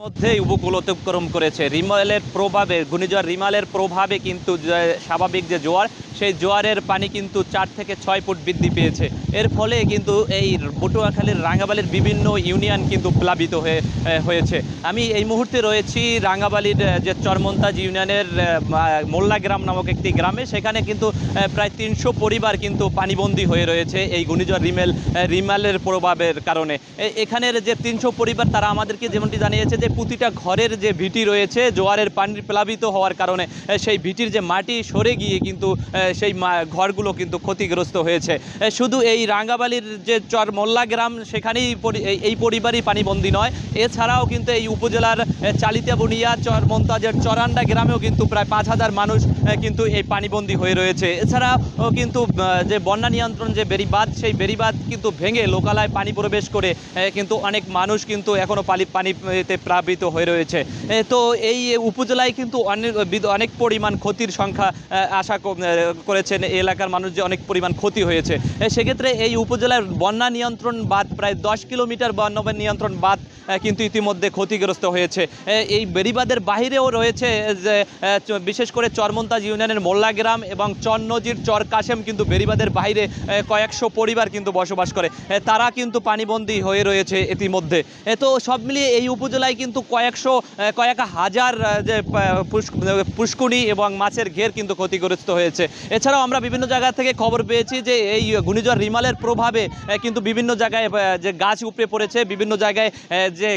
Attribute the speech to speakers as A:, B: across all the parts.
A: মধ্যেই উপকূল অতিক্রম করেছে। রিমালের প্রভাবে, ঘূর্ণিঝড় রিমালের প্রভাবে কিন্তু স্বাভাবিক যে জোয়ার, সেই জোয়ারের পানি কিন্তু 4 থেকে 6 ফুট বৃদ্ধি পেয়েছে। এর ফলে কিন্তু এই পটুয়াখালীর রাঙ্গাবালির বিভিন্ন ইউনিয়ন কিন্তু প্লাবিত হয়েছে। আমি এই মুহূর্তে রয়েছি রাঙ্গাবালির যে চরমন্তাজ ইউনিয়নের মোল্লা গ্রাম নামক একটি গ্রামে। সেখানে কিন্তু প্রায় 300 পরিবার কিন্তু পানিবন্দী হয়ে রয়েছে এই ঘূর্ণিঝড় রিমালের প্রভাবের কারণে। এখানের যে 300 পরিবার, তারা আমাদেরকে যেমনটি জানিয়েছে যে প্রতিটা ঘরের যে ভিটি রয়েছে জোয়ারের পানি প্লাবিত হওয়ার কারণে সেই ভিটির যে মাটি সরে গিয়ে কিন্তু সেই ঘরগুলো কিন্তু ক্ষতিগ্রস্ত হয়েছে। শুধু এই রাঙ্গাবালির যে চর মোল্লা গ্রাম, সেখানেই এই পরিবারই পানিবন্দী নয়, এছাড়াও কিন্তু এই উপজেলার চালিতাবুনিয়া চরমন্তাজের চরান্ডা গ্রামেও কিন্তু প্রায় 5000 মানুষ কিন্তু এই পানিবন্দী হয়ে রয়েছে। এছাড়াও কিন্তু যে বন্যা নিয়ন্ত্রণ যে বেড়িবাঁধ, সেই বেড়িবাঁধ কিন্তু ভেঙে লোকালয়ে পানি প্রবেশ করে কিন্তু অনেক মানুষ কিন্তু এখনও পানিতে প্লাবিত হয়ে রয়েছে। তো এই উপজেলায় কিন্তু অনেক পরিমাণ ক্ষতির সংখ্যা আশা করেছেন এলাকার মানুষ, যে অনেক পরিমাণ ক্ষতি হয়েছে। সেক্ষেত্রে এই উপজেলার বন্যা নিয়ন্ত্রণ বাঁধ, প্রায় 10 কিলোমিটার বন্যা নিয়ন্ত্রণ বাঁধ কিন্তু ইতিমধ্যে ক্ষতিগ্রস্ত হয়েছে। এই বেড়িবাঁধের বাহিরেও রয়েছে যে বিশেষ করে চরমন্তাজ ইউনিয়নের মোল্লা গ্রাম এবং চরনজির চর কাশেম কিন্তু বেড়িবাঁধের বাইরে কয়েকশো পরিবার কিন্তু বসবাস করে, তারা কিন্তু পানিবন্দী হয়ে রয়েছে ইতিমধ্যে। তো সব মিলিয়ে এই উপজেলায় কিন্তু কয়েক হাজার যে পুষ্কুনি এবং মাছের ঘের কিন্তু ক্ষতিগ্রস্ত হয়েছে। এছাড়াও আমরা বিভিন্ন জায়গা থেকে খবর পেয়েছি যে এই ঘূর্ণিঝড় রিমালের প্রভাবে কিন্তু বিভিন্ন জায়গায় যে গাছ উপড়ে পড়েছে, বিভিন্ন জায়গায় যে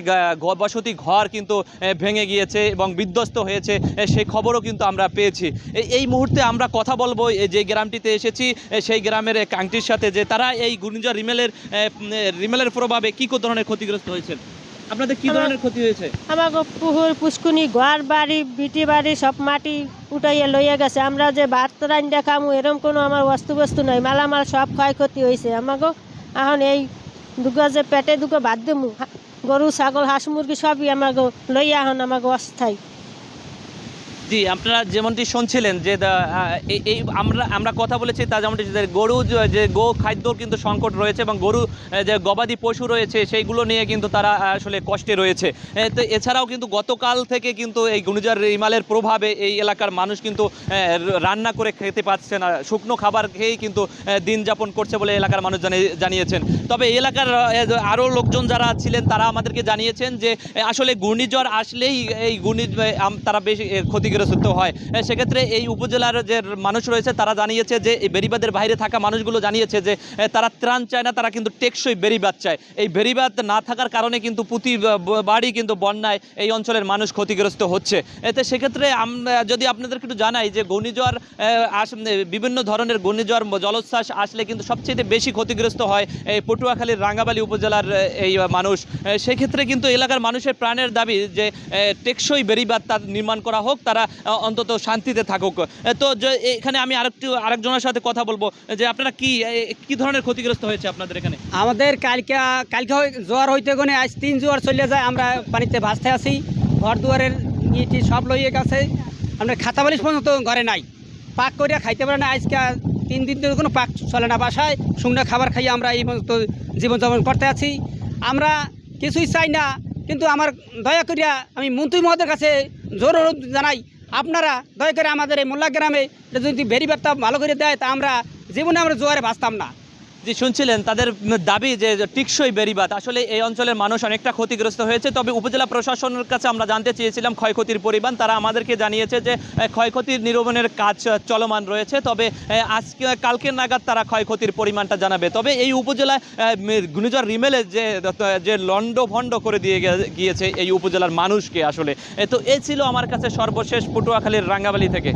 A: বসতি ঘর কিন্তু ভেঙে গিয়েছে এবং বিধ্বস্ত হয়েছে, সেই খবরও কিন্তু আমরা পেয়েছি। এই মুহূর্তে আমরা কথা বলবো যে গ্রামটিতে এসেছি সেই গ্রামের এক আংটির সাথে, যে তারা এই ঘূর্ণিঝড় রিমেলের প্রভাবে কী ধরনের ক্ষতিগ্রস্ত হয়েছে। আপনাদের কি ধরনের ক্ষতি হয়েছে?
B: আমাকে পুকুর পুষ্কুনি ঘর বাড়ি বিটি বাড়ি সব মাটি উঠাইয়া লইয়া গেছে। আমরা যে ভাত রান্না খামু এরকম কোনো আমার বস্তু নাই, মালামাল সব ক্ষয়ক্ষতি হয়েছে। আমাকে এখন এই দুগো যে পেটে দুগো ভাত দেবো, গরু ছাগল হাঁস মুরগি সবই আমাকে লইয়া এখন আমাকে অস্থায়ী।
A: জি, আপনারা যেমনটি শুনছিলেন যে এই আমরা কথা বলেছি, তা যেমনটি গরু যে গো খাদ্যর কিন্তু সংকট রয়েছে এবং গরু যে গবাদি পশু রয়েছে সেইগুলো নিয়ে কিন্তু তারা আসলে কষ্টে রয়েছে। তো এছাড়াও কিন্তু গতকাল থেকে কিন্তু এই ঘূর্ণিঝড় রিমালের প্রভাবে এই এলাকার মানুষ কিন্তু রান্না করে খেতে পাচ্ছে না, শুকনো খাবার খেয়েই কিন্তু দিন যাপন করছে বলে এলাকার মানুষ জানিয়েছেন। তবে এই এলাকার আরও লোকজন যারা ছিলেন তারা আমাদেরকে জানিয়েছেন যে আসলে ঘূর্ণিঝড় আসলেই এই তারা বেশি ক্ষতিগ্রস্ত হয়। সেক্ষেত্রে এই উপজেলার যে মানুষ রয়েছে তারা জানিয়েছে যে এই বেড়িবাঁধের বাইরে থাকা মানুষগুলো জানিয়েছে যে তারা ত্রাণ চায় না, তারা কিন্তু টেকসই বেড়িবাঁধ চায়। এই বেড়িবাঁধ না থাকার কারণে কিন্তু প্রতি বাড়ি কিন্তু বন্যায় এই অঞ্চলের মানুষ ক্ষতিগ্রস্ত হচ্ছে। এতে সেক্ষেত্রে আমরা যদি আপনাদের একটু জানাই যে ঘূর্ণিঝড় বিভিন্ন ধরনের ঘূর্ণিঝড় জলোচ্ছ্বাস আসলে কিন্তু সবচেয়ে বেশি ক্ষতিগ্রস্ত হয় এই পটুয়াখালীর রাঙ্গাবালি উপজেলার এই মানুষ। সেক্ষেত্রে কিন্তু এলাকার মানুষের প্রাণের দাবি যে টেকসই বেড়িবাঁধ তার নির্মাণ করা হোক, তারা অন্তত শান্তিতে থাকুক। তো এখানে আমি আরেকজনের সাথে কথা বলবো যে আপনারা কি ধরনের ক্ষতিগ্রস্ত হয়েছে আপনাদের এখানে?
C: আমাদের কালকে জোয়ার হইতে গনে আজ 3 জোয়ার চলে যায়, আমরা পানিতে ভাসতে আছি। ঘর দুয়ারের ইটি সব লইয়ে গেছে, আমরা খাতা বালিশ পর্যন্ত ঘরে নাই, পাক করিয়া খাইতে পারে না। আজকে 3 দিন ধরে কোনো পাক চলে না বাসায়, শুকনো খাবার খাইয়ে আমরা এই মতো জীবনযাপন করতে আছি। আমরা কিছুই চাই না, কিন্তু আমার দয়া করিয়া আমি মন্ত্রী মহোদয়ের কাছে জোর অনুরোধ জানাই, আপনারা দয়া করে আমাদের এই মোল্লা গ্রামে যদি বেড়িবাঁধটা ভালো করে দেয় তা আমরা জীবনে আমরা জোয়ারে ভাসতাম না।
A: যে শুনছিলেন তাদের দাবি যে টিকসই বেড়িবাঁধ। আসলে এই অঞ্চলের মানুষ অনেকটা ক্ষতিগ্রস্ত হয়েছে। তবে উপজেলা প্রশাসনের কাছে আমরা জানতে চেয়েছিলাম ক্ষয়ক্ষতির পরিমাণ, তারা আমাদেরকে জানিয়েছে যে ক্ষয়ক্ষতির নিরূপণের কাজ চলমান রয়েছে, তবে কালকে নাগাদ তারা ক্ষয়ক্ষতির পরিমাণটা জানাবে। তবে এই উপজেলায় ঘূর্ণিঝড় রিমেলে যে লন্ডভন্ড করে দিয়ে গিয়েছে এই উপজেলার মানুষকে আসলে। তো এই ছিল আমার কাছে সর্বশেষ পটুয়াখালীর রাঙ্গাবালি থেকে।